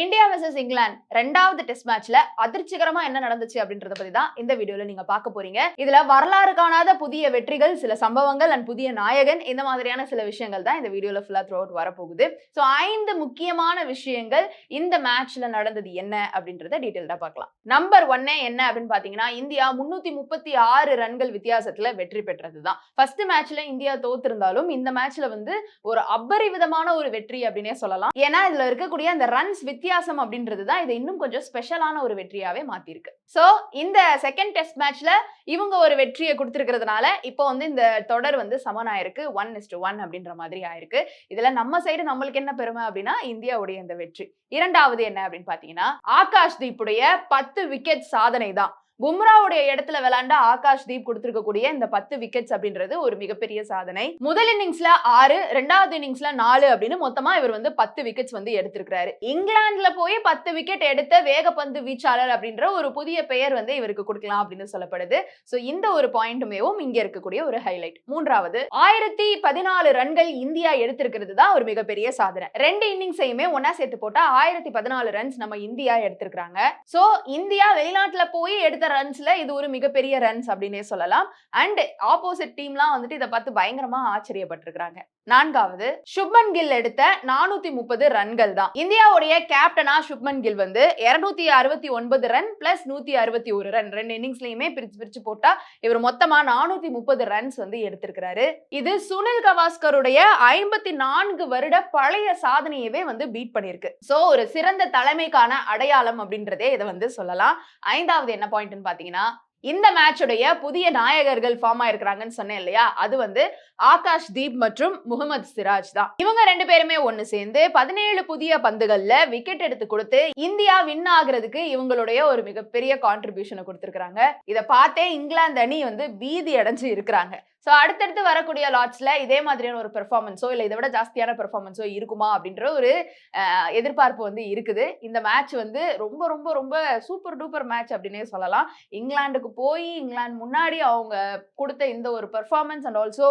India versus England ரெண்டாவது test மேட்ச்ல அதிர்ச்சிகரமா என்ன நடந்துச்சு அப்படின்றத பத்தி தான் இந்த வீடியோல நீங்க பார்க்க போறீங்க. இதுல வரலாறு காணாத புதிய வெற்றிகள், சில சம்பவங்கள் அண்ட் புதிய நாயகன், இந்த மாதிரியான சில விஷயங்கள் தான் இந்த வீடியோல ஃபுல்லா த்ரூ அவுட் வரப்போகுது. ஸோ 5 முக்கியமான விஷயங்கள் இந்த மேட்ச்ல நடந்தது என்ன அப்படின்றத டீடைல்டா பார்க்கலாம். நம்பர் 1 என்ன அப்படின்னு பாத்தீங்கன்னா, இந்தியா 336 ரன்கள் வித்தியாசத்துல வெற்றி பெற்றதுதான். ஃபர்ஸ்ட் மேட்ச்ல இந்தியா தோத்திருந்தாலும் இந்த மேட்ச்ல ஒரு அபரிவிதமான ஒரு வெற்றி அப்படின்னே சொல்லலாம். ஏன்னா இதுல இருக்கக்கூடிய அந்த ரன்ஸ் வித்தியாசம் அப்படின்றது தான் இதை இன்னும் கொஞ்சம் ஸ்பெஷலான ஒரு வெற்றியாவே மாத்திருக்கு. சோ இந்த செகண்ட் டெஸ்ட் மேட்ச்ல இவங்க ஒரு வெற்றியை கொடுத்திருக்கிறதுனால இப்போ இந்த தொடர் சமனாயிருக்கு, 1:1 அப்படின்ற மாதிரி ஆயிருக்கு. இதுல நம்ம சைடு நம்மளுக்கு என்ன பெருமை அப்படின்னா இந்தியாவுடைய இந்த வெற்றி. இரண்டாவது என்ன அப்படின்னு பாத்தீங்கன்னா, ஆகாஷ் தீப்புடைய 10 விக்கெட் சாதனை தான். பும்ராவுடைய இடத்துல விளையாண்ட ஆகாஷ் தீப் கொடுத்திருக்கக்கூடிய இந்த 10 விக்கெட்ஸ் அப்படின்றது ஒரு மிகப்பெரிய சாதனை. முதல் இன்னிங்ஸ்ல 6, இரண்டாவது இன்னிங்ஸ்ல 4 அப்படின்னு மொத்தமா இவர் 10 விக்கெட்ஸ் எடுத்திருக்காரு. இங்கிலாந்துல போய் 10 விக்கெட் எடுத்த வேகப்பந்து வீச்சாளர் அப்படின்ற ஒரு புதிய பெயர் இவருக்கு கொடுக்கலாம் அப்படின்னு சொல்லப்படுது. சோ இந்த ஒரு பாயிண்ட்டுமேவும் இங்க இருக்கக்கூடிய ஒரு ஹைலைட். மூன்றாவது, 1014 ரன்கள் இந்தியா எடுத்திருக்கிறது தான் ஒரு மிகப்பெரிய சாதனை. ரெண்டு இன்னிங்ஸையுமே ஒன்னா சேர்த்து போட்டா 1014 ரன்ஸ் நம்ம இந்தியா எடுத்திருக்காங்க. சோ இந்தியா வெளிநாட்டுல போய் எடுத்த ரன்ஸ்ல இது ஒரு மிகப்பெரிய ரன்ஸ் அப்படினே சொல்லலாம். அண்ட் ஆப்போசிட் டீம்லாம் இத பார்த்து பயங்கரமா ஆச்சரியப்பட்டிருக்காங்க. நான்காவது, சுப்மன் கில் எடுத்த 430 ரன்கள் தான். இந்தியாவுடைய கேப்டனா Shubman Gill 269 run plus 161 run ரெண்டு இன்னிங்ஸ்லயுமே பிரிச்சு போட்டா இவர் மொத்தமா 430 ரன்ஸ் எடுத்திருக்காரு. இது சுனில் கவாஸ்கருடைய 54 வருட பழைய சாதனையவே பீட் பண்ணிருக்கு. சோ ஒரு சிறந்த தலைமைக்கான அடையாளம் அப்படின்றதே இதை சொல்லலாம். ஐந்தாவது என்ன பாயிண்ட் பாத்தீங்கன்னா, இந்த மேட்சுடைய புதிய நாயகர்கள் ஃபார்ம் ஆயிருக்காங்கன்னு சொன்னேன் இல்லையா, அது ஆகாஷ் தீப் மற்றும் முகமது சிராஜ் தான். இவங்க ரெண்டு பேருமே ஒன்னு சேர்ந்து 17 புதிய பந்துகள்ல விக்கெட் எடுத்து கொடுத்து இந்தியா வின் ஆகுறதுக்கு இவங்களுடைய ஒரு மிகப்பெரிய கான்ட்ரிபியூஷனை கொடுத்திருக்காங்க. இதை பார்த்தே இங்கிலாந்து அணி பீதி அடைஞ்சு இருக்கிறாங்க. சோ அடுத்தடுத்து வரக்கூடிய லாட்ஸ்ல இதே மாதிரியான ஒரு பெர்ஃபார்மன்ஸோ இல்ல இதை விட ஜாஸ்தியான பெர்ஃபார்மன்ஸோ இருக்குமா அப்படின்ற ஒரு எதிர்பார்ப்பு இருக்குது. இந்த மேட்ச் ரொம்ப ரொம்ப ரொம்ப சூப்பர் டூப்பர் மேட்ச் அப்படின்னே சொல்லலாம். இங்கிலாந்துக்கு போய் இங்கிலாந்து முன்னாடி அவங்க கொடுத்த இந்த ஒரு பெர்ஃபார்மன்ஸ் அண்ட் ஆல்சோ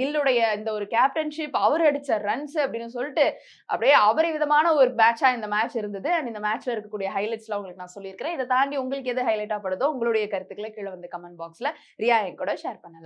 கில்லுடைய இந்த ஒரு கேப்டன்ஷிப், அவர் அடிச்ச ரன்ஸ் அப்படின்னு சொல்லிட்டு அப்படியே அபரிவிதமான ஒரு மேட்சா இந்த மேட்ச் இருந்தது. அண்ட் இந்த மேட்ச்ல இருக்கக்கூடிய ஹைலைட்ஸ்லாம் உங்களுக்கு நான் சொல்லியிருக்கிறேன். இதை தாண்டி உங்களுக்கு எது ஹைலைட்டா படுதோ உங்களுடைய கருத்துக்களை கீழே கமெண்ட் பாக்ஸ்ல ரியா கூட ஷேர் பண்ணலாம்.